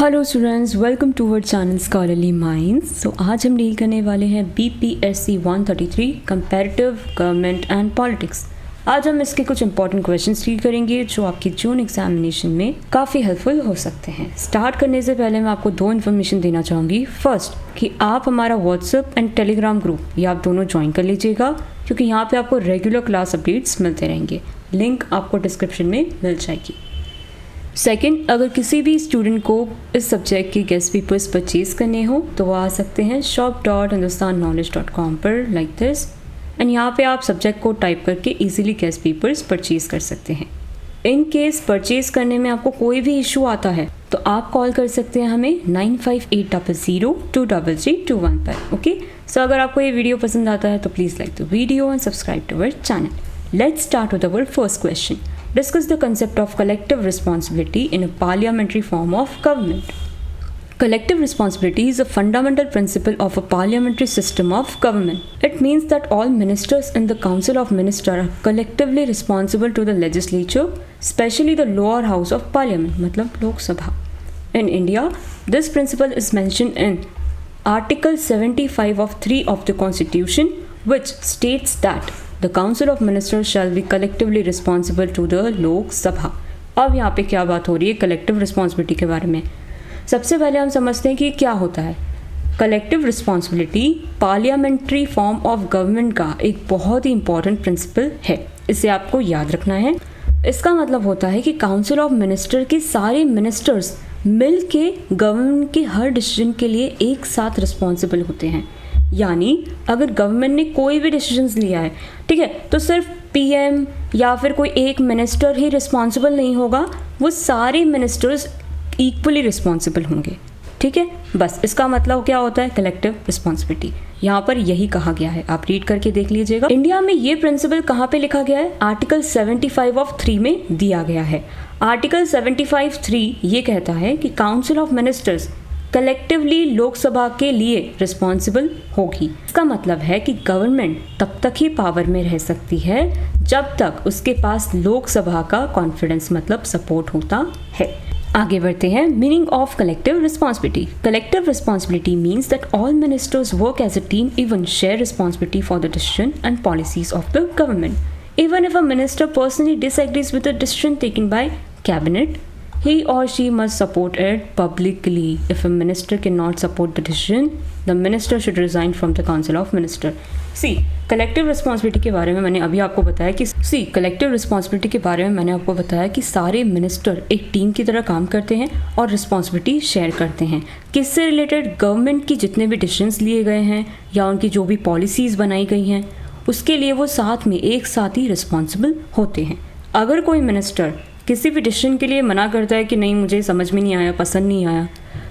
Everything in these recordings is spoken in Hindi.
Hello students, welcome to our channel Scholarly Minds. So आज हम डील करने वाले हैं BPSC 133 comparative government and politics. आज हम इसके कुछ इंपॉर्टेंट क्वेश्चंस डील करेंगे जो आपकी जून एग्जामिनेशन में काफ़ी हेल्पफुल हो सकते हैं। स्टार्ट करने से पहले मैं आपको दो इन्फॉर्मेशन देना चाहूँगी। फर्स्ट कि आप हमारा व्हाट्सएप एंड टेलीग्राम ग्रुप ये आप दोनों ज्वाइन कर लीजिएगा, क्योंकि यहाँ पर आपको रेगुलर क्लास अपडेट्स मिलते रहेंगे। लिंक आपको डिस्क्रिप्शन में मिल जाएगी। सेकंड, अगर किसी भी स्टूडेंट को इस सब्जेक्ट के गेस्ट पेपर्स परचेज करने हो तो वो आ सकते हैं shop.hindustanknowledge.com पर लाइक दिस, एंड यहाँ पे आप सब्जेक्ट को टाइप करके इजीली गेस्ट पेपर्स परचेज कर सकते हैं। इन केस परचेज करने में आपको कोई भी इशू आता है तो आप कॉल कर सकते हैं हमें 9580023321 पर। ओके, सो अगर आपको ये वीडियो पसंद आता है तो please like the video and subscribe to our channel. Let's start with our first question. Discuss the concept of collective responsibility in a parliamentary form of government. Collective responsibility is a fundamental principle of a parliamentary system of government. It means that all ministers in the Council of Ministers are collectively responsible to the legislature, especially the lower house of parliament, मतलब लोक सभा. In India, this principle is mentioned in Article 75 of 3 of the Constitution, which states that The Council of Ministers shall be collectively responsible to the लोक सभा. अब यहाँ पे क्या बात हो रही है कलेक्टिव रिस्पॉन्सिबिलिटी के बारे में। सबसे पहले हम समझते हैं कि क्या होता है। Collective responsibility parliamentary form of government का एक बहुत ही इंपॉर्टेंट प्रिंसिपल है, इसे आपको याद रखना है। इसका मतलब होता है कि काउंसिल ऑफ मिनिस्टर के सारे मिनिस्टर्स मिल के गवर्नमेंट के हर डिसीजन के लिए एक साथ रिस्पॉन्सिबल होते हैं। यानी अगर गवर्नमेंट ने कोई भी डिसीजंस लिया है, ठीक है, तो सिर्फ PM या फिर कोई एक मिनिस्टर ही रिस्पॉन्सिबल नहीं होगा, वो सारे मिनिस्टर्स इक्वली रिस्पॉन्सिबल होंगे। ठीक है, बस इसका मतलब क्या होता है कलेक्टिव रिस्पॉन्सिबिलिटी। यहाँ पर यही कहा गया है, आप रीड करके देख लीजिएगा। इंडिया में ये प्रिंसिपल कहाँ पे लिखा गया है? आर्टिकल 75 ऑफ 3 में दिया गया है। आर्टिकल 75(3) ये कहता है कि council of ministers collectively Lok Sabha के लिए रिस्पॉन्सिबल होगी। इसका मतलब है कि गवर्नमेंट तब तक ही पावर में रह सकती है जब तक उसके पास लोकसभा का कॉन्फिडेंस मतलब सपोर्ट होता है। आगे बढ़ते हैं। Meaning of collective responsibility. Collective responsibility means that all ministers work as a team, even share responsibility for the decision and policies of the government. Even if a minister personally disagrees with a decision taken by cabinet, he or she must support it publicly. If a minister cannot support the decision, the minister should resign from the Council of Ministers. Collective responsibility के बारे में मैंने अभी आपको बताया कि सारे मिनिस्टर एक टीम की तरह काम करते हैं और रिस्पॉन्सिबिलिटी शेयर करते हैं। किससे रिलेटेड? गवर्नमेंट की जितने भी डिसीजंस लिए गए हैं या उनकी जो भी पॉलिसीज़ बनाई गई हैं उसके लिए वो साथ में एक साथ ही रिस्पॉन्सिबल होते हैं। अगर कोई मिनिस्टर किसी भी डिसीजन के लिए मना करता है कि नहीं मुझे समझ में नहीं आया, पसंद नहीं आया,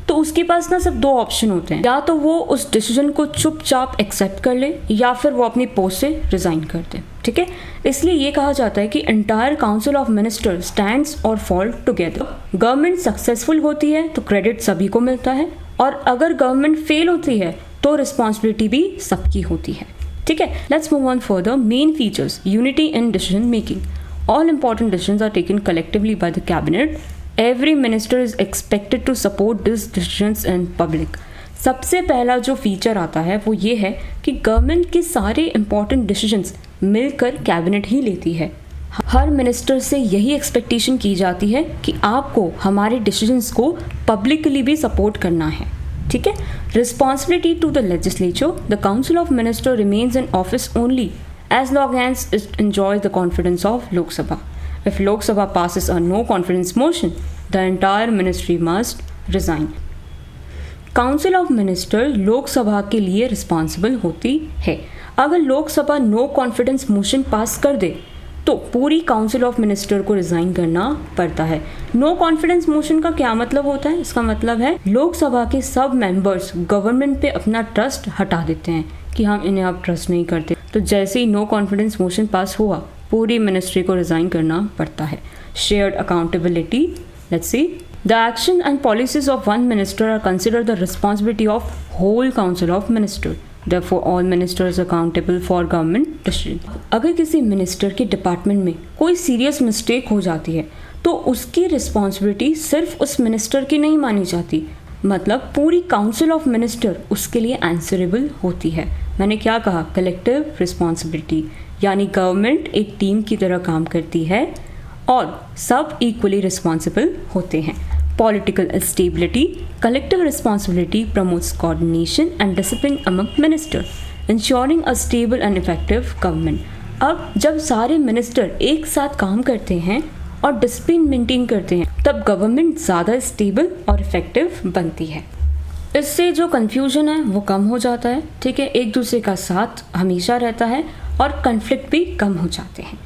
तो उसके पास ना सिर्फ दो ऑप्शन होते हैं, या तो वो उस डिसीजन को चुपचाप एक्सेप्ट कर ले या फिर वो अपनी पोस्ट से रिज़ाइन कर दे। ठीक है, इसलिए ये कहा जाता है कि entire council of minister stands और फॉल टुगेदर। गवर्नमेंट सक्सेसफुल होती है तो क्रेडिट सभी को मिलता है, और अगर गवर्नमेंट फेल होती है तो रिस्पॉन्सिबिलिटी भी सबकी होती है। ठीक है, let's move on further. Main features. Unity in decision making. All important decisions are taken collectively by the cabinet. Every minister is expected to support these decisions in public. सबसे पहला जो फीचर आता है वो ये है कि गवर्नमेंट के सारे इंपॉर्टेंट डिसीजंस मिलकर कैबिनेट ही लेती है। हर मिनिस्टर से यही एक्सपेक्टेशन की जाती है कि आपको हमारे डिसीजंस को पब्लिकली भी सपोर्ट करना है। ठीक है, responsibility to the legislature. The council of minister remains in office only as long as it enjoys the confidence of Lok Sabha. If Lok Sabha passes a no confidence motion, the entire ministry must resign. Council of Ministers लोक सभा के लिए रिस्पॉन्सिबल होती है। अगर लोक सभा नो कॉन्फिडेंस मोशन पास कर दे तो पूरी काउंसिल ऑफ मिनिस्टर को रिज़ाइन करना पड़ता है। नो कॉन्फिडेंस मोशन का क्या मतलब होता है? इसका मतलब है लोकसभा के सब मेंबर्स गवर्नमेंट पे अपना ट्रस्ट हटा देते हैं कि हम इन्हें अब ट्रस्ट नहीं करते, तो जैसे ही नो कॉन्फिडेंस मोशन पास हुआ पूरी मिनिस्ट्री को रिज़ाइन करना पड़ता है। Shared accountability. Let's see. The action and policies of one minister are considered the responsibility of whole council of minister. Therefore, all ministers accountable for government decision. अगर किसी मिनिस्टर के डिपार्टमेंट में कोई सीरियस मिस्टेक हो जाती है तो उसकी रिस्पॉन्सिबिलिटी सिर्फ उस मिनिस्टर की नहीं मानी जाती, मतलब पूरी काउंसिल ऑफ मिनिस्टर उसके लिए आंसरेबल होती है। मैंने क्या कहा, कलेक्टिव रिस्पॉन्सिबिलिटी, यानी गवर्नमेंट एक टीम की तरह काम करती है और सब इक्वली रिस्पॉन्सिबल होते हैं। Political stability, collective responsibility promotes coordination and discipline among minister, ensuring a stable and effective government. अब जब सारे मिनिस्टर एक साथ काम करते हैं और डिसिप्लिन मेंटेन करते हैं, तब गवर्नमेंट ज़्यादा स्टेबल और इफेक्टिव बनती है। इससे जो कन्फ्यूजन है वो कम हो जाता है, ठीक है, एक दूसरे का साथ हमेशा रहता है और कन्फ्लिक्ट भी कम हो जाते हैं।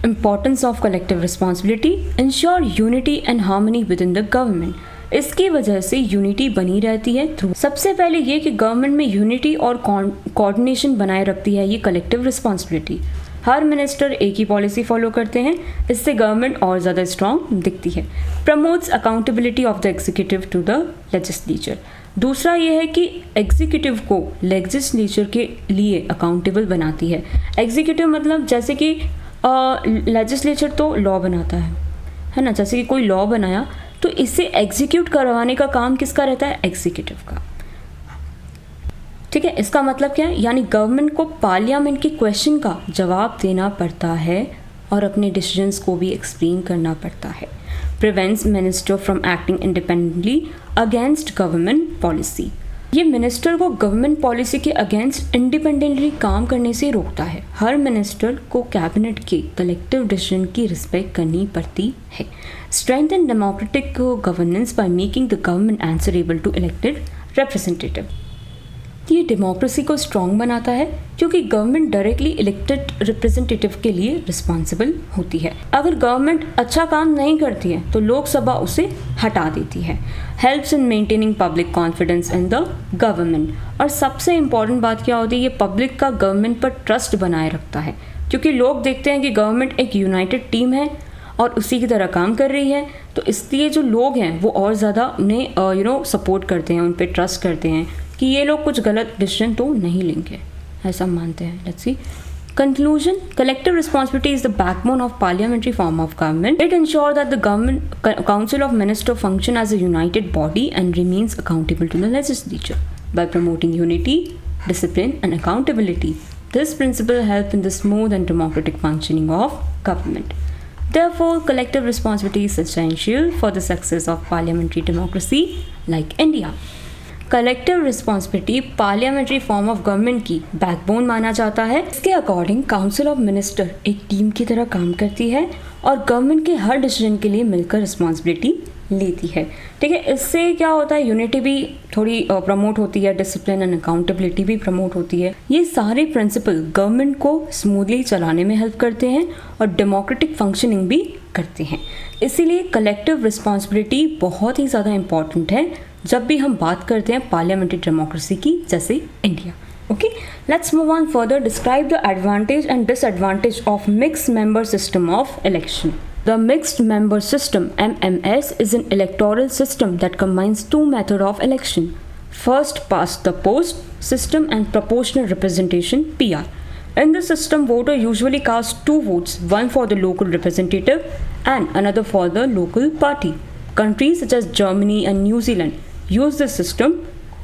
Importance of collective responsibility, ensure unity and harmony within the government. इसकी वजह से यूनिटी बनी रहती है थ्रू, सबसे पहले ये कि गवर्नमेंट में यूनिटी और कोऑर्डिनेशन बनाए रखती है ये कलेक्टिव रिस्पॉन्सिबिलिटी। हर मिनिस्टर एक ही पॉलिसी फॉलो करते हैं, इससे गवर्नमेंट और ज़्यादा स्ट्रॉन्ग दिखती है। Promotes accountability of the executive to the legislature. दूसरा ये है कि एग्जीक्यूटिव को लेजिस्लेचर के लिए अकाउंटेबल बनाती है। एग्जीक्यूटिव मतलब जैसे कि लेजिस्लेचर तो लॉ बनाता है ना, जैसे कि कोई लॉ बनाया तो इसे एग्जीक्यूट करवाने का काम किसका रहता है, एग्जीक्यूटिव का, ठीक है। इसका मतलब क्या है, यानी गवर्नमेंट को पार्लियामेंट के क्वेश्चन का जवाब देना पड़ता है और अपने डिसीजंस को भी एक्सप्लेन करना पड़ता है। Prevents minister from acting independently against government policy. ये मिनिस्टर को गवर्नमेंट पॉलिसी के अगेंस्ट इंडिपेंडेंटली काम करने से रोकता है। हर मिनिस्टर को कैबिनेट के कलेक्टिव डिसीजन की रिस्पेक्ट करनी पड़ती है। Strengthen democratic governance by making the government answerable to elected representative. ये डेमोक्रेसी को स्ट्रॉन्ग बनाता है क्योंकि गवर्नमेंट डायरेक्टली इलेक्टेड रिप्रेजेंटेटिव के लिए रिस्पॉन्सिबल होती है। अगर गवर्नमेंट अच्छा काम नहीं करती है तो लोकसभा उसे हटा देती है। Helps in maintaining public confidence in the government. और सबसे इम्पॉर्टेंट बात क्या होती है, ये पब्लिक का गवर्नमेंट पर ट्रस्ट बनाए रखता है, क्योंकि लोग देखते हैं कि गवर्नमेंट एक यूनाइटेड टीम है और उसी की तरह काम कर रही है, तो इसलिए जो लोग हैं वो और ज़्यादा उन्हें सपोर्ट करते हैं, उन पर ट्रस्ट करते हैं कि ये लोग कुछ गलत डिसीजन तो नहीं लेंगे, ऐसा मानते हैं। Let's see conclusion. Collective responsibility is the backbone of parliamentary form of government. It ensures that the government council of ministers function as a united body and remains accountable to the legislature by promoting unity, discipline and accountability. This principle helps in the smooth and democratic functioning of government. Therefore, collective responsibility is essential for the success of parliamentary democracy like India. Collective responsibility parliamentary form of government की बैकबोन माना जाता है। इसके अकॉर्डिंग काउंसिल ऑफ मिनिस्टर एक टीम की तरह काम करती है और गवर्नमेंट के हर डिसीजन के लिए मिलकर रिस्पॉन्सिबिलिटी लेती है, ठीक है। इससे क्या होता है, यूनिटी भी थोड़ी प्रमोट होती है, डिसिप्लिन एंड अकाउंटेबिलिटी भी प्रमोट होती है। ये सारे प्रिंसिपल गवर्नमेंट को स्मूथली चलाने में हेल्प करते हैं और डेमोक्रेटिक फंक्शनिंग भी करते हैं। इसीलिए कलेक्टिव रिस्पॉन्सिबिलिटी बहुत ही ज़्यादा इम्पॉर्टेंट है जब भी हम बात करते हैं पार्लियामेंट्री डेमोक्रेसी की, जैसे India. Okay, let's move on further. Describe the advantage and disadvantage of mixed member system of election. The mixed member system MMS is an electoral system that combines two methods of election: first past the post system and proportional representation PR. In this system, voter usually cast two votes, one for the local representative and another for the local party. Countries such as Germany and New Zealand use this system.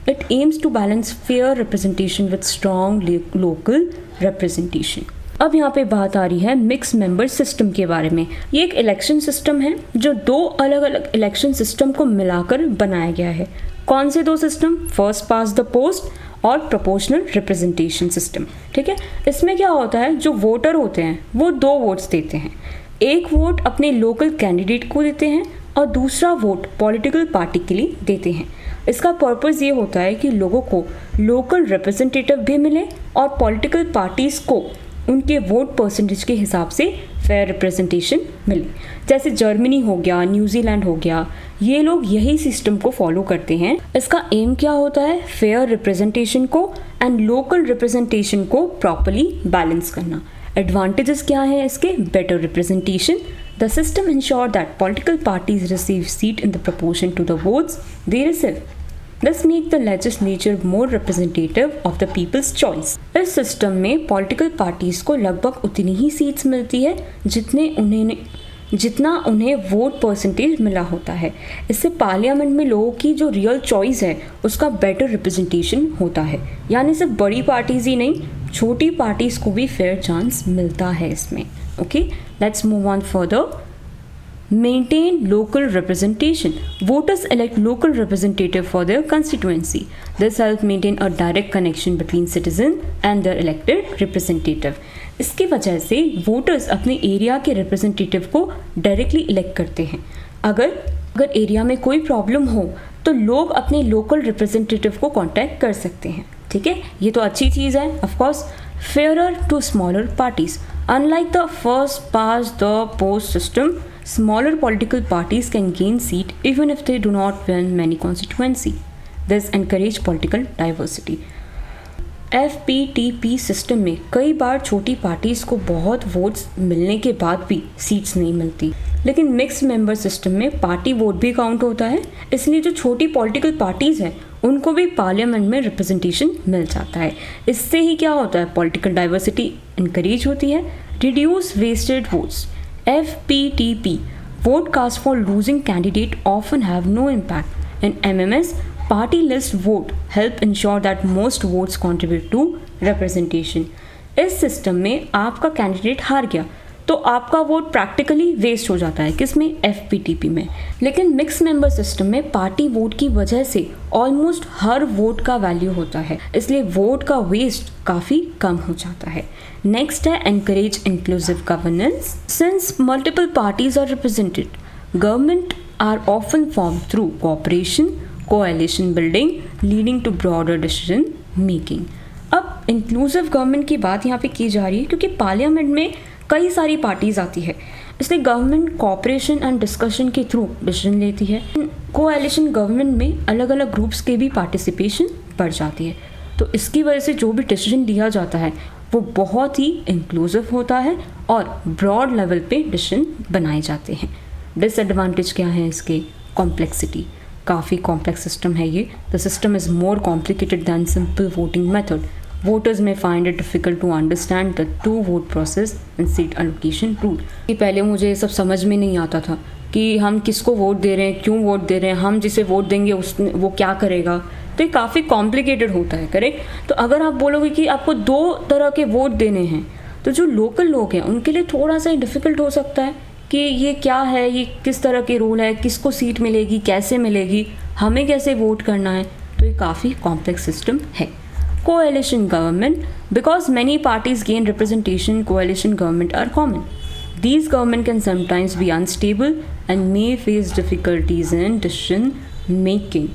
It aims to balance fair representation with strong local representation. अब यहाँ पे बात आ रही है मिक्स मेंबर सिस्टम के बारे में। ये एक इलेक्शन सिस्टम है जो दो अलग अलग इलेक्शन सिस्टम को मिलाकर बनाया गया है। कौन से दो system? First past the post और प्रोपोर्शनल रिप्रेजेंटेशन सिस्टम, ठीक है। इसमें क्या होता है, जो वोटर होते हैं वो दो वोट्स देते हैं। एक वोट अपने लोकल कैंडिडेट को देते हैं और दूसरा वोट पॉलिटिकल पार्टी के लिए देते हैं। इसका पर्पज़ ये होता है कि लोगों को लोकल रिप्रेजेंटेटिव भी मिले और पॉलिटिकल पार्टीज़ को उनके वोट परसेंटेज के हिसाब से फेयर रिप्रेजेंटेशन मिले। जैसे जर्मनी हो गया, न्यूजीलैंड हो गया, ये लोग यही सिस्टम को फॉलो करते हैं। इसका एम क्या होता है? फेयर रिप्रेजेंटेशन को एंड लोकल रिप्रेजेंटेशन को प्रॉपर्ली बैलेंस करना। एडवांटेजेस क्या हैं इसके? Better representation. The system ensure that political parties receive seat in the proportion to the votes they receive. This make the legislature more representative of the people's choice. इस सिस्टम में पॉलिटिकल पार्टीज को लगभग उतनी ही सीट्स मिलती है जितने जितना उन्हें वोट परसेंटेज मिला होता है। इससे पार्लियामेंट में लोगों की जो रियल चॉइस है उसका बेटर रिप्रेजेंटेशन होता है। यानी सिर्फ बड़ी पार्टीज ही नहीं, छोटी पार्टीज को भी फेयर चांस मिलता है इसमें। Okay, let's move on further. Maintain local representation. Voters elect local representative for their constituency. This helps maintain a direct connection between citizen and their elected representative. इसकी वजह से वोटर्स अपने एरिया के रिप्रेजेंटेटिव को डायरेक्टली इलेक्ट करते हैं। अगर एरिया में कोई प्रॉब्लम हो तो लोग अपने लोकल रिप्रेजेंटेटिव को कांटेक्ट कर सकते हैं। ठीक है, ये तो अच्छी चीज़ है। Of course fairer to smaller parties. Unlike the first past the post system, smaller political parties can gain seat even if they do not win many constituency. This encourage political diversity. FPTP system में कई बार छोटी पार्टीज को बहुत वोट्स मिलने के बाद भी सीट्स नहीं मिलती, लेकिन मिक्स मेंबर सिस्टम में पार्टी वोट भी काउंट होता है, इसलिए जो छोटी पॉलिटिकल पार्टीज हैं उनको भी पार्लियामेंट में रिप्रेजेंटेशन मिल जाता है। इससे ही क्या होता है, पॉलिटिकल डाइवर्सिटी इंकरेज होती है। Reduce wasted votes. FPTP vote cast for losing candidate often have no impact. In MMS, party list vote help ensure that most votes contribute to representation. इस सिस्टम में आपका कैंडिडेट हार गया तो आपका वोट प्रैक्टिकली वेस्ट हो जाता है। किसमें? FPTP में। लेकिन मिक्स मेंबर सिस्टम में पार्टी वोट की वजह से ऑलमोस्ट हर वोट का वैल्यू होता है, इसलिए वोट का वेस्ट काफ़ी कम हो जाता है। नेक्स्ट है encourage inclusive governance. Since multiple parties are represented, government are often form through cooperation, coalition building leading to broader decision making. अब इंक्लूसिव गवर्नमेंट की बात यहाँ पे की जा रही है क्योंकि पार्लियामेंट में कई सारी पार्टीज आती है, इसलिए गवर्नमेंट कोऑपरेशन एंड डिस्कशन के थ्रू डिसीजन लेती है। कोएलिशन गवर्नमेंट में अलग अलग ग्रुप्स के भी पार्टिसिपेशन बढ़ जाती है, तो इसकी वजह से जो भी डिसीजन लिया जाता है वो बहुत ही इंक्लूसिव होता है और ब्रॉड लेवल पे डिसीजन बनाए जाते हैं। डिसएडवांटेज क्या है इसके? कॉम्प्लेक्सिटी, काफ़ी कॉम्प्लेक्स सिस्टम है ये। The system is more complicated than simple voting method. Voters may find it difficult to understand the two vote process and seat allocation rule. कि पहले मुझे ये सब समझ में नहीं आता था कि हम किसको वोट दे रहे हैं, क्यों वोट दे रहे हैं, हम जिसे वोट देंगे वो क्या करेगा, तो ये काफ़ी कॉम्प्लिकेटेड होता है, करेक्ट। तो अगर आप बोलोगे कि आपको दो तरह के वोट देने हैं तो जो लोकल लोग हैं उनके लिए थोड़ा सा डिफ़िकल्ट हो सकता है कि ये क्या है, ये किस तरह के रूल है, किसको सीट मिलेगी, कैसे मिलेगी, हमें कैसे वोट करना है, तो ये काफ़ी कॉम्प्लेक्स सिस्टम है। Coalition government. Because many parties gain representation, coalition government are common. These government can sometimes be unstable and may face difficulties in decision making.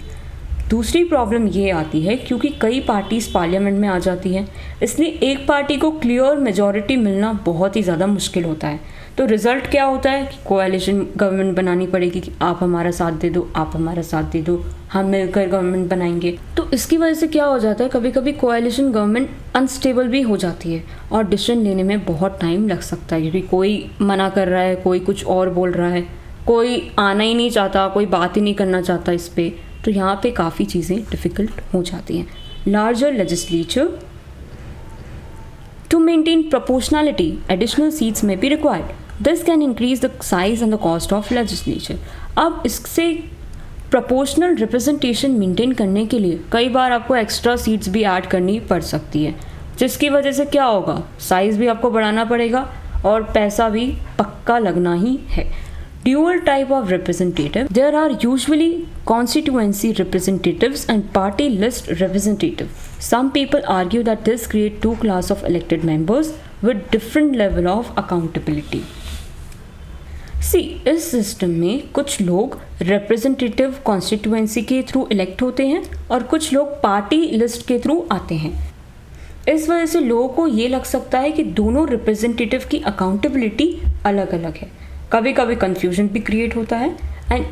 दूसरी प्रॉब्लम ये आती है क्योंकि कई पार्टीज पार्लियामेंट में आ जाती हैं, इसलिए एक पार्टी को क्लियर मेजॉरिटी मिलना बहुत ही ज़्यादा मुश्किल होता है। तो रिज़ल्ट क्या होता है कि कोएलिशन गवर्नमेंट बनानी पड़ेगी कि आप हमारा साथ दे दो, आप हमारा साथ दे दो, हम मिलकर गवर्नमेंट बनाएंगे। तो इसकी वजह से क्या हो जाता है, कभी कभी कोएलिशन गवर्नमेंट अनस्टेबल भी हो जाती है और डिसीजन लेने में बहुत टाइम लग सकता है क्योंकि कोई मना कर रहा है, कोई कुछ और बोल रहा है, कोई आना ही नहीं चाहता, कोई बात ही नहीं करना चाहता इस पर। तो यहाँ पे काफ़ी चीज़ें डिफ़िकल्ट हो जाती हैं। Larger legislature to maintain proportionality additional seats may be required. This can increase the size and the cost of legislature. अब इससे प्रोपोर्शनल रिप्रेजेंटेशन मेंटेन करने के लिए कई बार आपको एक्स्ट्रा सीट्स भी ऐड करनी पड़ सकती है, जिसकी वजह से क्या होगा, साइज़ भी आपको बढ़ाना पड़ेगा और पैसा भी पक्का लगना ही है. Dual type of representative. There are usually constituency representatives and party list representative. Some people argue that this create two class of elected members with different level of accountability. See, इस सिस्टम में कुछ लोग रिप्रेजेंटेटिव कॉन्स्टिट्यूएंसी के थ्रू इलेक्ट होते हैं और कुछ लोग पार्टी लिस्ट के थ्रू आते हैं. इस वजह से लोगों को ये लग सकता है कि दोनों रिप्रेजेंटेटिव की अकाउंटेबिलिटी अलग अलग है. कभी कभी कन्फ्यूजन भी क्रिएट होता है एंड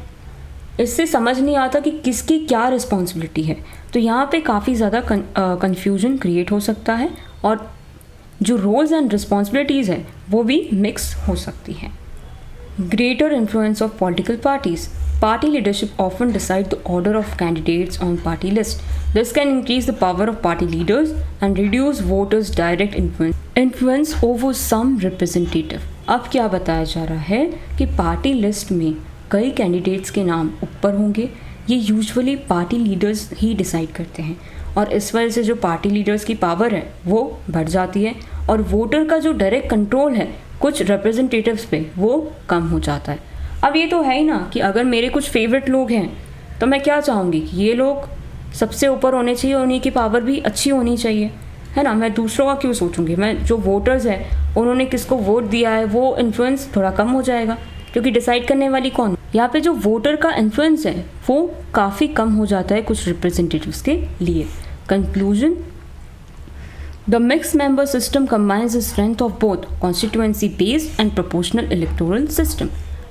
इससे समझ नहीं आता कि किसकी क्या रिस्पॉन्सिबिलिटी है. तो यहाँ पे काफ़ी ज़्यादा कन्फ्यूजन क्रिएट हो सकता है और जो रोल्स एंड रिस्पॉन्सिबिलिटीज़ है वो भी मिक्स हो सकती हैं. Greater influence of political parties. Party leadership often decide the order of candidates on party list. This can increase the power of party leaders and reduce voters' direct influence over some representative. अब क्या बताया जा रहा है कि पार्टी लिस्ट में कई कैंडिडेट्स के नाम ऊपर होंगे। ये यूजुअली पार्टी लीडर्स ही डिसाइड करते हैं और इस वजह से जो पार्टी लीडर्स की पावर है वो बढ़ जाती है और वोटर का जो डायरेक्ट कंट्रोल है कुछ रिप्रेजेंटेटिव्स पे वो कम हो जाता है। अब ये तो है ही ना कि अगर मेरे कुछ फेवरेट लोग हैं तो मैं क्या चाहूँगी कि ये लोग सबसे ऊपर होने चाहिए, उन्हीं की पावर भी अच्छी होनी चाहिए, है ना। मैं दूसरों का क्यों सोचूंगी, मैं जो वोटर्स हैं उन्होंने किसको वोट दिया है वो इन्फ्लुएंस थोड़ा कम हो जाएगा, क्योंकि डिसाइड करने वाली कौन, यहाँ पे जो वोटर का इन्फ्लुएंस है वो काफ़ी कम हो जाता है कुछ रिप्रेजेंटेटिव्स के लिए। Conclusion, the mix member system combines the strength of both constituency based and proportional electoral system.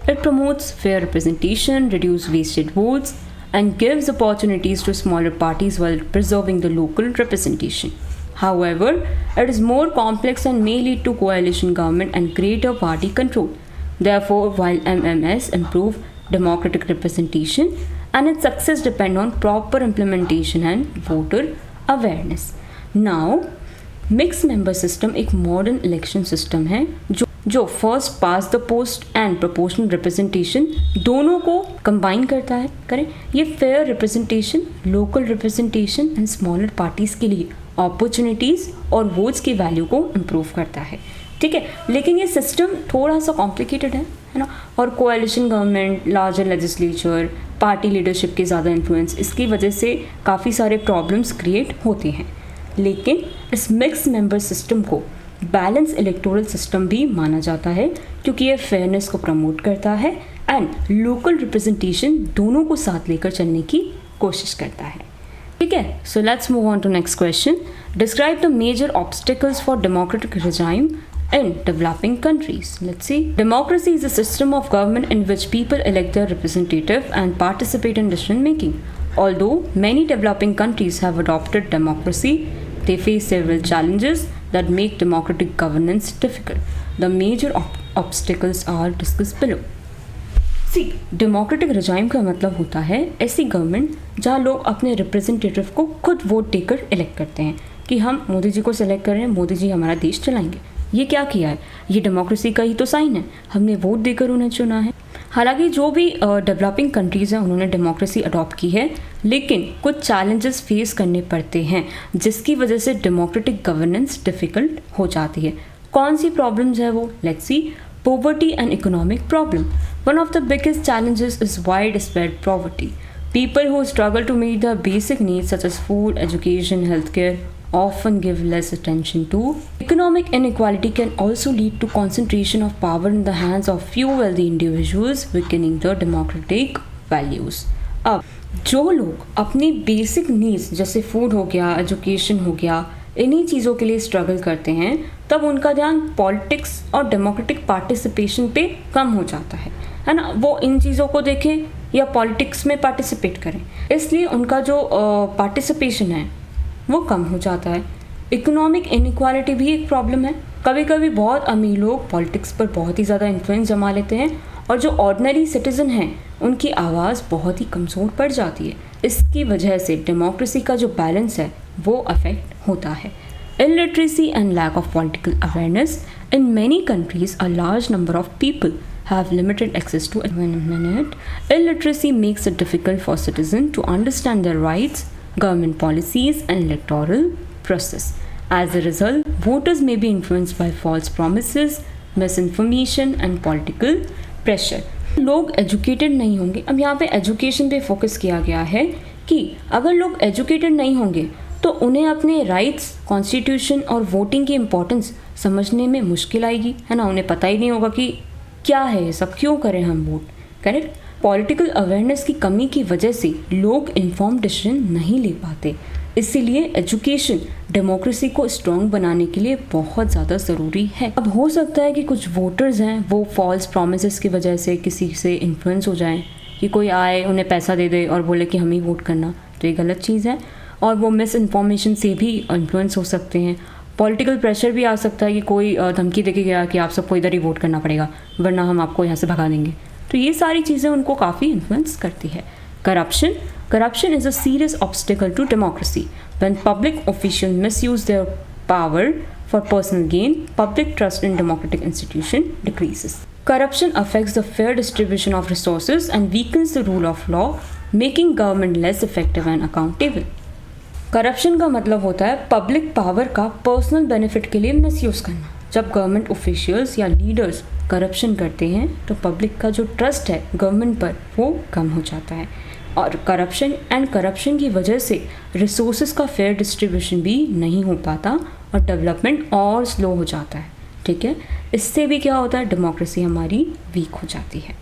It promotes fair representation, reduces wasted votes, and gives opportunities to smaller parties while preserving the local representation. However, it is more complex and may lead to coalition government and greater party control. Therefore, while MMS improve democratic representation and its success depend on proper implementation and voter awareness. Now, mix member system एक मॉडर्न इलेक्शन सिस्टम है जो first past the post and proportional representation दोनों को कंबाइन करता है। करें, ये fair representation, local representation and smaller parties के लिए अपॉर्चुनिटीज़ और वोट्स की वैल्यू को इम्प्रूव करता है। ठीक है, लेकिन ये सिस्टम थोड़ा सा कॉम्प्लिकेटेड है ना, और coalition government, larger legislature, party leadership के ज़्यादा इन्फ्लुएंस, इसकी वजह से काफ़ी सारे प्रॉब्लम्स क्रिएट होते हैं। लेकिन इस मिक्स मेंबर सिस्टम को बैलेंस इलेक्टोरल सिस्टम भी माना जाता है क्योंकि ये फेयरनेस को प्रमोट करता है एंड लोकल रिप्रेजेंटेशन दोनों को साथ लेकर चलने की कोशिश करता है। ठीक है, so let's move on to next question. Describe the major obstacles for democratic regime in developing countries. Let's see. Democracy is a system of government in which people elect their representative and participate in decision making. Although many developing countries have adopted democracy, they face several challenges that make democratic governance difficult. The major obstacles are discussed below. See, democratic regime का मतलब होता है ऐसी गवर्नमेंट जहाँ लोग अपने रिप्रेजेंटेटिव को खुद वोट देकर इलेक्ट करते हैं कि हम मोदी जी को सिलेक्ट कर रहे हैं, मोदी जी हमारा देश चलाएंगे। ये क्या किया है, ये डेमोक्रेसी का ही तो साइन है, हमने वोट देकर उन्हें चुना है। हालांकि जो भी डेवलपिंग कंट्रीज़ हैं उन्होंने डेमोक्रेसी अडॉप्ट की है, लेकिन कुछ चैलेंजेस फेस करने पड़ते हैं जिसकी वजह से डेमोक्रेटिक गवर्नेंस डिफ़िकल्ट हो जाती है। कौन सी प्रॉब्लम्स है वो, let's see. Poverty and economic problem, one of the biggest challenges is wide spread poverty. People who struggle to meet their basic needs such as food, education, healthcare often give less attention to. Economic inequality can also lead to concentration of power in the hands of few wealthy individuals, weakening the democratic values. अब जो लोग अपनी बेसिक नीड्स जैसे फूड हो गया, एजुकेशन हो गया, इन्हीं चीज़ों के लिए स्ट्रगल करते हैं, तब उनका ध्यान पॉलिटिक्स और डेमोक्रेटिक पार्टिसिपेशन पे कम हो जाता है ना। वो इन चीज़ों को देखें या पॉलिटिक्स में पार्टिसिपेट करें, इसलिए उनका जो पार्टिसिपेशन है वो कम हो जाता है। इकोनॉमिक इनइक्वालिटी भी एक प्रॉब्लम है। कभी कभी बहुत अमीर लोग पॉलिटिक्स पर बहुत ही ज़्यादा इन्फ्लुएंस जमा लेते हैं और जो ऑर्डिनरी सिटीज़न हैं उनकी आवाज़ बहुत ही कमज़ोर पड़ जाती है। इसकी वजह से डेमोक्रेसी का जो बैलेंस है वो अफेक्ट होता है। Illiteracy and lack of political awareness in many countries, a large number of people have limited access to internet. Illiteracy makes it difficult for citizens to understand their rights, government policies, and electoral process. As a result, voters may be influenced by false promises, misinformation, and political pressure. लोग एजुकेटेड नहीं होंगे। अब यहाँ पे एजुकेशन पे फोकस किया गया है कि अगर लोग एजुकेटेड नहीं होंगे तो उन्हें अपने राइट्स, कॉन्स्टिट्यूशन और वोटिंग की इम्पोर्टेंस समझने में मुश्किल आएगी, है ना। उन्हें पता ही नहीं होगा कि क्या है ये सब, क्यों करें हम वोट। करेक्ट। पॉलिटिकल अवेयरनेस की कमी की वजह से लोग इन्फॉर्म डिसीजन नहीं ले पाते। इसीलिए एजुकेशन डेमोक्रेसी को स्ट्रॉन्ग बनाने के लिए बहुत ज़्यादा ज़रूरी है। अब हो सकता है कि कुछ वोटर्स हैं वो फॉल्स प्रॉमिसेस की वजह से किसी से इन्फ्लुएंस हो जाएं, कि कोई आए उन्हें पैसा दे दे और बोले कि हम ही वोट करना, तो ये गलत चीज़ है। और वो मिस इन्फॉर्मेशन से भी इन्फ्लुएंस हो सकते हैं। पॉलिटिकल प्रेशर भी आ सकता है कि कोई धमकी दे के गया कि आप सबको इधर ही वोट करना पड़ेगा वरना हम आपको यहाँ से भगा देंगे। तो ये सारी चीज़ें उनको काफ़ी इन्फ्लुएंस करती है। Corruption is a serious obstacle to democracy. When public officials misuse their power for personal gain, public trust in democratic institution decreases. Corruption affects the fair distribution of resources and weakens the rule of law, making government less effective and accountable. Corruption का मतलब होता है पब्लिक पावर का पर्सनल बेनिफिट के लिए मिसयूज़ करना। जब गवर्नमेंट ऑफिशियल्स या लीडर्स करप्शन करते हैं तो पब्लिक का जो ट्रस्ट है गवर्नमेंट पर वो कम हो जाता है, और करप्शन की वजह से रिसोर्सेज का फेयर डिस्ट्रीब्यूशन भी नहीं हो पाता और डेवलपमेंट और स्लो हो जाता है। ठीक है, इससे भी क्या होता है, डेमोक्रेसी हमारी वीक हो जाती है।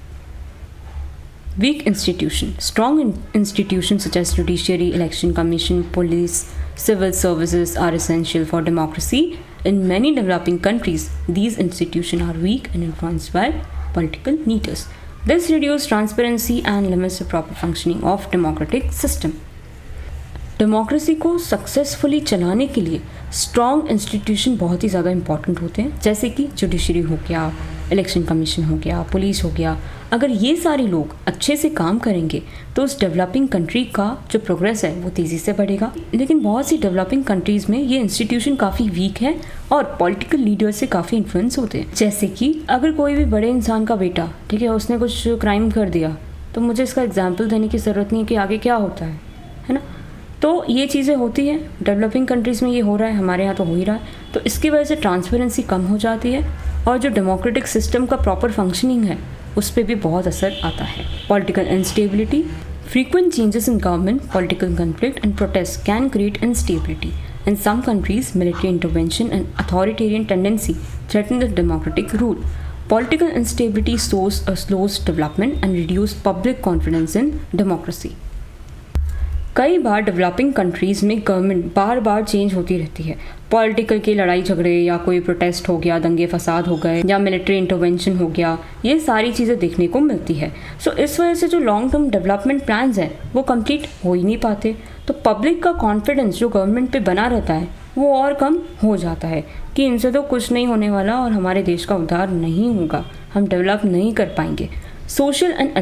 Weak institution. Strong institutions such as judiciary, election commission, police, civil services are essential for democracy. In many developing countries, these institutions are weak and influenced by political leaders. This reduces transparency and limits the proper functioning of democratic system. Democracy को सक्सेसफुली चलाने के लिए स्ट्रॉन्ग इंस्टीट्यूशन बहुत ही ज़्यादा इंपॉर्टेंट होते हैं, जैसे कि जुडिशरी हो गया, इलेक्शन कमीशन हो गया, पुलिस हो गया। अगर ये सारे लोग अच्छे से काम करेंगे तो उस डेवलपिंग कंट्री का जो प्रोग्रेस है वो तेज़ी से बढ़ेगा। लेकिन बहुत सी डेवलपिंग कंट्रीज़ में ये इंस्टीट्यूशन काफ़ी वीक है और पॉलिटिकल लीडर से काफ़ी इन्फ्लुएंस होते हैं। जैसे कि अगर कोई भी बड़े इंसान का बेटा, ठीक है, उसने कुछ क्राइम कर दिया तो मुझे इसका एग्जाम्पल देने की ज़रूरत नहीं है कि आगे क्या होता है ना। तो ये चीज़ें होती हैं, डेवलपिंग कंट्रीज़ में ये हो रहा है, हमारे यहाँ तो हो ही रहा है। तो इसकी वजह से ट्रांसपेरेंसी कम हो जाती है और जो डेमोक्रेटिक सिस्टम का प्रॉपर फंक्शनिंग है उस पर भी बहुत असर आता है। Political instability. Frequent changes in government, political conflict and protests can create instability. In some countries, military intervention and authoritarian tendency threaten the democratic rule. Political instability slows development and reduces public confidence in democracy. कई बार डेवलपिंग कंट्रीज़ में गवर्नमेंट बार बार चेंज होती रहती है। पॉलिटिकल की लड़ाई झगड़े या कोई प्रोटेस्ट हो गया, दंगे फसाद हो गए या मिलिट्री इंटरवेंशन हो गया, ये सारी चीज़ें देखने को मिलती है। सो इस वजह से जो लॉन्ग टर्म डेवलपमेंट प्लान्स हैं वो कंप्लीट हो ही नहीं पाते। तो पब्लिक का कॉन्फिडेंस जो गवर्नमेंट पे बना रहता है वो और कम हो जाता है कि इनसे तो कुछ नहीं होने वाला और हमारे देश का उद्धार नहीं होगा, हम डेवलप नहीं कर पाएंगे। Social and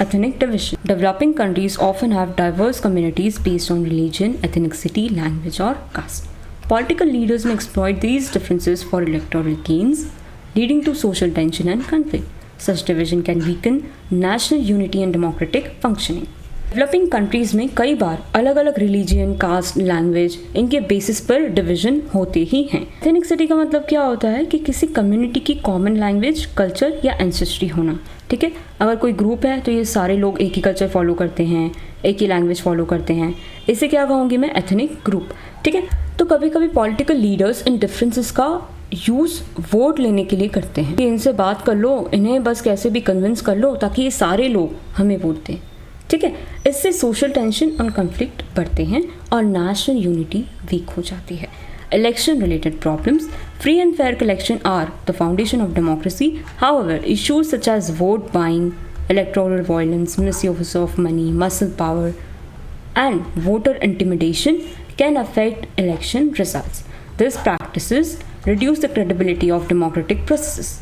ethnic division. Developing countries often have diverse communities based on religion, ethnicity, language, or caste. Political leaders may exploit these differences for electoral gains, leading to social tension and conflict. Such division can weaken national unity and democratic functioning. Developing countries में कई बार अलग अलग रिलीजियन, कास्ट, लैंग्वेज, इनके बेसिस पर डिवीजन होते ही हैं। एथनिसिटी का मतलब क्या होता है कि किसी कम्युनिटी की कॉमन लैंग्वेज, कल्चर या एंसेस्ट्री होना। ठीक है, अगर कोई ग्रुप है तो ये सारे लोग एक ही कल्चर फॉलो करते हैं, एक ही लैंग्वेज फॉलो करते हैं, इसे क्या कहूँगी मैं, एथनिक ग्रुप। ठीक है, तो कभी कभी पॉलिटिकल लीडर्स इन डिफरेंसेस का यूज़ वोट लेने के लिए करते हैं कि इनसे बात कर लो, इन्हें बस कैसे भी कन्विंस कर लो ताकि ये सारे लोग हमें वोट दें। ठीक है, इससे सोशल टेंशन और कन्फ्लिक्ट बढ़ते हैं और नेशनल यूनिटी वीक हो जाती है। Election related problems. Free and fair election are the foundation of democracy. However, issues such as vote buying, electoral violence, misuse of money, muscle power, and voter intimidation can affect election results. These practices reduce the credibility of democratic processes.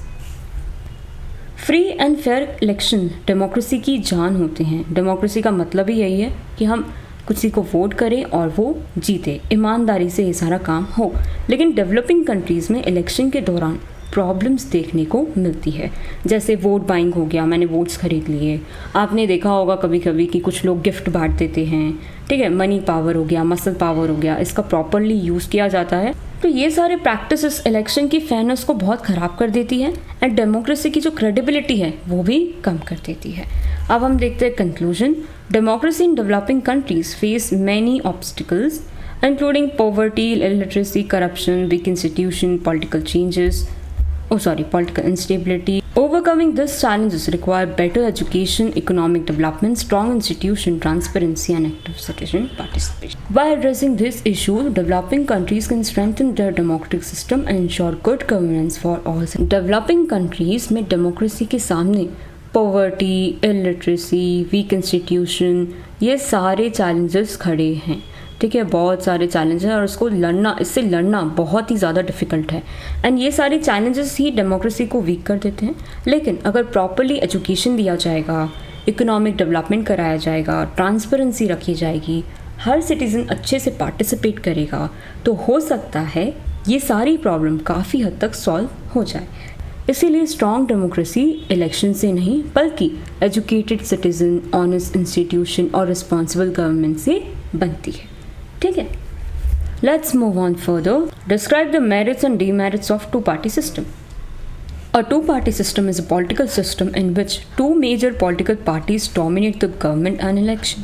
Free and fair election democracy की जान होते हैं। डेमोक्रेसी का मतलब ही यही है कि हम किसी को वोट करें और वो जीते, ईमानदारी से ये सारा काम हो। लेकिन डेवलपिंग कंट्रीज़ में इलेक्शन के दौरान प्रॉब्लम्स देखने को मिलती है, जैसे वोट बाइंग हो गया, मैंने वोट्स खरीद लिए। आपने देखा होगा कभी कभी कि कुछ लोग गिफ्ट बांट देते हैं। ठीक है, मनी पावर हो गया, मसल पावर हो गया, इसका प्रॉपरली यूज़ किया जाता है। तो ये सारे प्रैक्टिसेस इलेक्शन की फेयरनेस को बहुत ख़राब कर देती है एंड डेमोक्रेसी की जो क्रेडिबिलिटी है वो भी कम कर देती है। अब हम देखते हैं conclusion. Democracy in developing countries face many obstacles including poverty, illiteracy, corruption, weak institution, political instability. Overcoming these challenges require better education, economic development, strong institution, transparency, and active citizen participation. By addressing this issue, developing countries can strengthen their democratic system and ensure good governance for all. Developing countries में democracy के सामने poverty, illiteracy, weak institution, ये सारे challenges खड़े हैं. ठीक है, बहुत सारे चैलेंज हैं और इससे लड़ना बहुत ही ज़्यादा डिफ़िकल्ट है एंड ये सारे चैलेंजेस ही डेमोक्रेसी को वीक कर देते हैं। लेकिन अगर प्रॉपरली एजुकेशन दिया जाएगा, इकोनॉमिक डेवलपमेंट कराया जाएगा, ट्रांसपेरेंसी रखी जाएगी, हर सिटीज़न अच्छे से पार्टिसिपेट करेगा, तो हो सकता है ये सारी प्रॉब्लम काफ़ी हद तक सॉल्व हो जाए। इसीलिए स्ट्रॉन्ग डेमोक्रेसी इलेक्शन से नहीं बल्कि एजुकेटेड सिटीजन, ऑनेस्ट इंस्टीट्यूशन और रिस्पॉन्सिबल गवर्नमेंट से बनती है। ठीक है, let's move on further. Describe the merits and demerits of two party system. A two-party system is a political system in which two major political parties dominate the government and election.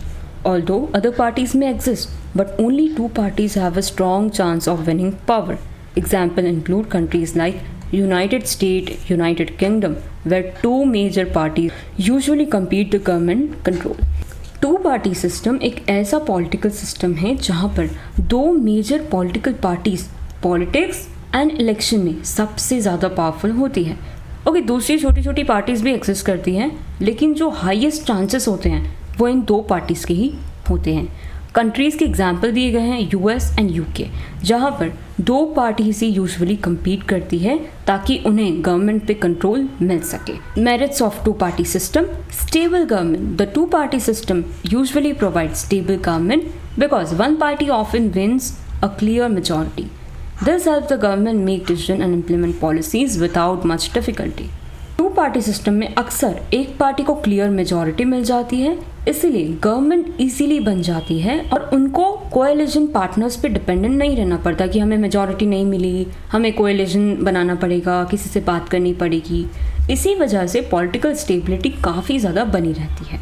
Although other parties may exist, but only two parties have a strong chance of winning power. Examples include countries like United States, United Kingdom, where two major parties usually compete the government control. Two party system एक ऐसा पॉलिटिकल सिस्टम है जहाँ पर दो major political parties politics and election में सबसे ज़्यादा पावरफुल होती है। ओके, दूसरी छोटी छोटी पार्टीज भी एग्जिस्ट करती हैं, लेकिन जो हाईएस्ट चांसेस होते हैं वो इन दो पार्टीज़ के ही होते हैं। कंट्रीज़ के एग्जाम्पल दिए गए हैं यूएस एंड यूके, जहाँ पर दो पार्टी से यूजुअली कम्पीट करती है ताकि उन्हें गवर्नमेंट पे कंट्रोल मिल सके। Merits of two party system. Stable government. The two party system usually provide stable government because one party often wins a clear majority. This helps the government make decisions and implement policies without much difficulty. Two party system में अक्सर एक पार्टी को क्लियर मेजॉरिटी मिल जाती है, इसीलिए गवर्नमेंट इजीली बन जाती है और उनको कोएलिशन पार्टनर्स पे डिपेंडेंट नहीं रहना पड़ता कि हमें मेजॉरिटी नहीं मिली, हमें कोएलिशन बनाना पड़ेगा, किसी से बात करनी पड़ेगी। इसी वजह से पॉलिटिकल स्टेबिलिटी काफ़ी ज़्यादा बनी रहती है।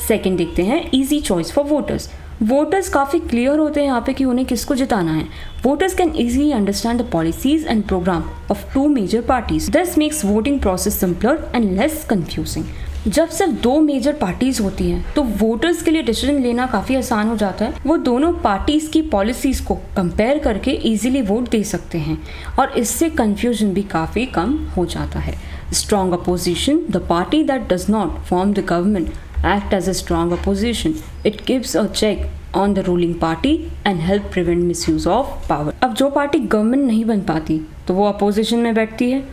सेकेंड देखते हैं easy choice for voters. Voters काफ़ी क्लियर होते हैं यहाँ पे कि उन्हें किसको जिताना है। Voters can easily understand the policies and program of two major parties. This makes voting process simpler and less confusing. जब सिर्फ दो मेजर पार्टीज होती हैं तो वोटर्स के लिए डिसीजन लेना काफ़ी आसान हो जाता है। वो दोनों पार्टीज की पॉलिसीज को कंपेयर करके इजीली वोट दे सकते हैं और इससे कंफ्यूजन भी काफ़ी कम हो जाता है। Strong opposition. The party that does not form the government act as a strong opposition. It gives a check on the ruling party and help prevent misuse of power. अब जो पार्टी गवर्नमेंट नहीं बन पाती तो वो अपोजिशन में बैठती है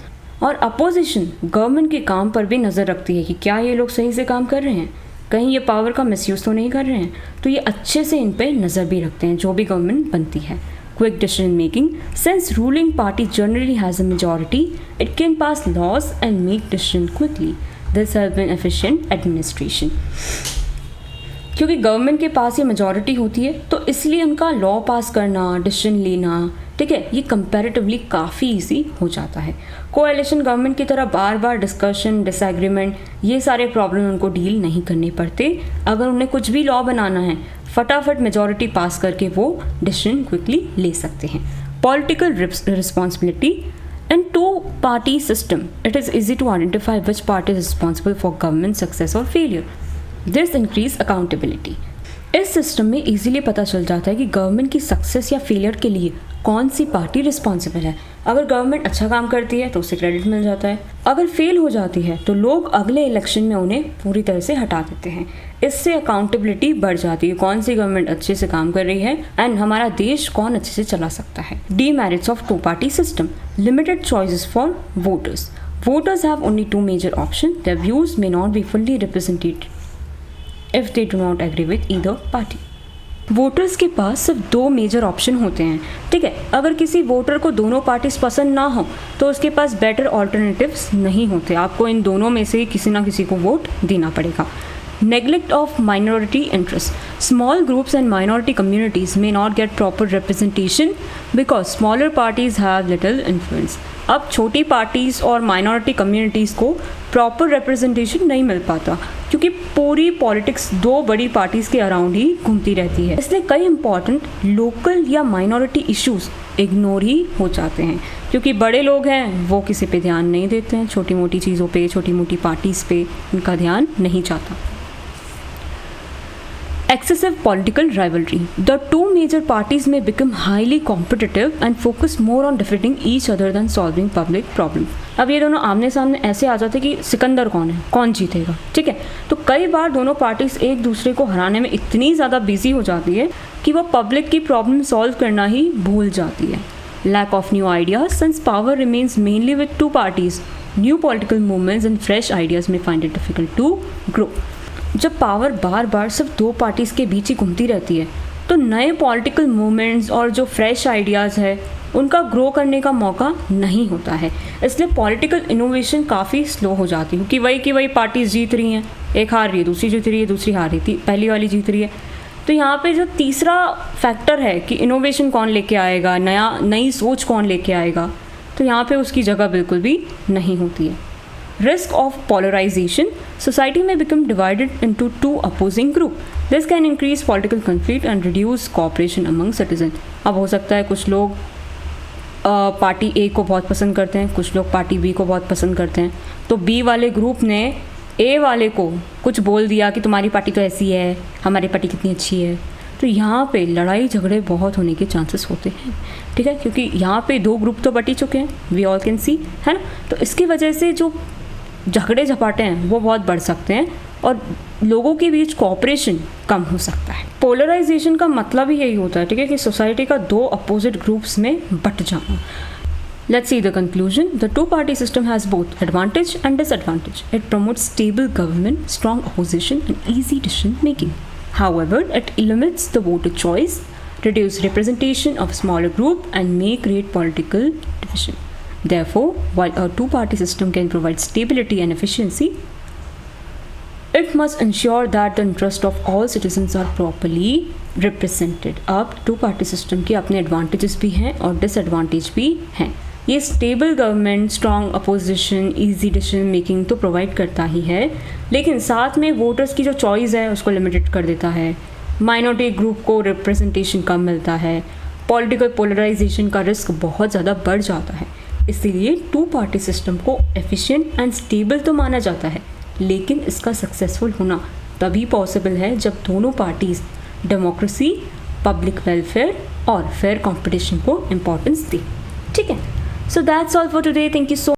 और अपोजिशन गवर्नमेंट के काम पर भी नज़र रखती है कि क्या ये लोग सही से काम कर रहे हैं, कहीं ये पावर का मिसयूज़ तो नहीं कर रहे हैं, तो ये अच्छे से इन पर नज़र भी रखते हैं जो भी गवर्नमेंट बनती है। Quick decision making. Since ruling party generally has a majority, it can pass laws and make decisions quickly. This helps in efficient administration. क्योंकि गवर्नमेंट के पास ये मेजॉरिटी होती है तो इसलिए उनका लॉ पास करना, डिसीजन लेना, ठीक है, ये कंपैरेटिवली काफ़ी इजी हो जाता है। कोएलिशन गवर्नमेंट की तरह बार बार डिस्कशन, डिसएग्रीमेंट, ये सारे प्रॉब्लम उनको डील नहीं करने पड़ते। अगर उन्हें कुछ भी लॉ बनाना है फटाफट मेजॉरिटी पास करके वो डिसीजन क्विकली ले सकते हैं। Political responsibility. In two-party system, it is easy to identify which party is responsible for government success or failure. This increase accountability. इस सिस्टम में इजीली पता चल जाता है कि गवर्नमेंट की सक्सेस या फेलियर के लिए कौन सी पार्टी रिस्पॉन्सिबल है। अगर गवर्नमेंट अच्छा काम करती है तो उसे क्रेडिट मिल जाता है, अगर फेल हो जाती है तो लोग अगले इलेक्शन में उन्हें पूरी तरह से हटा देते हैं। इससे अकाउंटेबिलिटी बढ़ जाती है, कौन सी गवर्नमेंट अच्छे से काम कर रही है एंड हमारा देश कौन अच्छे से चला सकता है। Demerits of two party system. Limited choices for voters. Voters have only two major options. Their views may not be fully represented if they do not agree with either party. Voters के पास सिर्फ दो मेजर ऑप्शन होते हैं, ठीक है। अगर किसी वोटर को दोनों पार्टीज पसंद ना हो तो उसके पास बेटर ऑल्टरनेटिव्स नहीं होते, आपको इन दोनों में से किसी ना किसी को वोट देना पड़ेगा। Neglect of minority interests. Small groups and minority communities may not get proper representation because smaller parties have little influence. अब छोटी पार्टीज़ और माइनॉरिटी कम्युनिटीज़ को प्रॉपर रिप्रेजेंटेशन नहीं मिल पाता क्योंकि पूरी पॉलिटिक्स दो बड़ी पार्टीज़ के अराउंड ही घूमती रहती है। इसलिए कई इंपॉर्टेंट लोकल या माइनॉरिटी इश्यूज़ इग्नोर ही हो जाते हैं क्योंकि बड़े लोग हैं वो किसी पे ध्यान नहीं देते हैं, छोटी मोटी चीज़ों पे, छोटी मोटी पार्टीज़ पे उनका ध्यान नहीं जाता। Excessive political rivalry. The two major parties may become highly competitive and focus more on defeating each other than solving public problems. अब ये दोनों आमने सामने ऐसे आ जाते कि सिकंदर कौन है, कौन जीतेगा, ठीक है। तो कई बार दोनों पार्टीज एक दूसरे को हराने में इतनी ज़्यादा बिजी हो जाती है कि वो पब्लिक की प्रॉब्लम सॉल्व करना ही भूल जाती है। Lack of new ideas. Since power remains mainly with two parties, new political movements and fresh ideas may find it difficult to grow. जब पावर बार बार सिर्फ दो पार्टीज़ के बीच ही घूमती रहती है तो नए पॉलिटिकल मूवमेंट्स और जो फ्रेश आइडियाज़ है उनका ग्रो करने का मौका नहीं होता है। इसलिए पॉलिटिकल इनोवेशन काफ़ी स्लो हो जाती है कि वही पार्टीज जीत रही हैं, एक हार रही है, दूसरी जीत रही है, दूसरी हार रही थी, पहली वाली जीत रही है। तो यहाँ पे जो तीसरा फैक्टर है कि इनोवेशन कौन लेके आएगा, नई सोच कौन लेके आएगा, तो यहाँ पे उसकी जगह बिल्कुल भी नहीं होती है। Risk of polarization, society may become divided into two opposing group. This can increase political conflict and reduce cooperation among citizens. अब हो सकता है कुछ लोग पार्टी ए को बहुत पसंद करते हैं, कुछ लोग पार्टी बी को बहुत पसंद करते हैं, तो बी वाले ग्रुप ने ए वाले को कुछ बोल दिया कि तुम्हारी पार्टी तो ऐसी है, हमारी पार्टी कितनी अच्छी है। तो यहाँ पे लड़ाई झगड़े बहुत होने के चांसेस होते हैं, ठीक है, क्योंकि यहाँ पे दो ग्रुप तो बट ही चुके हैं, वी ऑल कैन सी, है ना। तो इसकी वजह से जो झगड़े झपाटे हैं वो बहुत बढ़ सकते हैं और लोगों के बीच कोऑपरेशन कम हो सकता है। पोलराइजेशन का मतलब ही यही होता है, ठीक है, कि सोसाइटी का दो अपोजिट ग्रुप्स में बट जाना। Let's see the conclusion. The two-party system has both advantage and disadvantage. It promotes stable government, strong opposition, and easy decision making. However, it limits the voter choice, reduces representation of smaller group, and may create political division. Therefore, while a two-party system can provide stability and efficiency, it must ensure that the interest of all citizens are properly represented. अब two-party system के अपने advantages भी हैं और disadvantage भी हैं। ये stable government, strong opposition, easy decision making तो प्रोवाइड करता ही है, लेकिन साथ में वोटर्स की जो चॉइस है उसको लिमिटेड कर देता है, माइनॉरिटी ग्रुप को रिप्रेजेंटेशन कम मिलता है, पॉलिटिकल पोलराइजेशन का रिस्क बहुत ज़्यादा बढ़ जाता है। इसीलिए टू पार्टी सिस्टम को एफिशिएंट एंड स्टेबल तो माना जाता है, लेकिन इसका सक्सेसफुल होना तभी पॉसिबल है जब दोनों पार्टीज डेमोक्रेसी, पब्लिक वेलफेयर और फेयर कंपटीशन को इम्पोर्टेंस दें, ठीक है। So that's all for today. Thank you so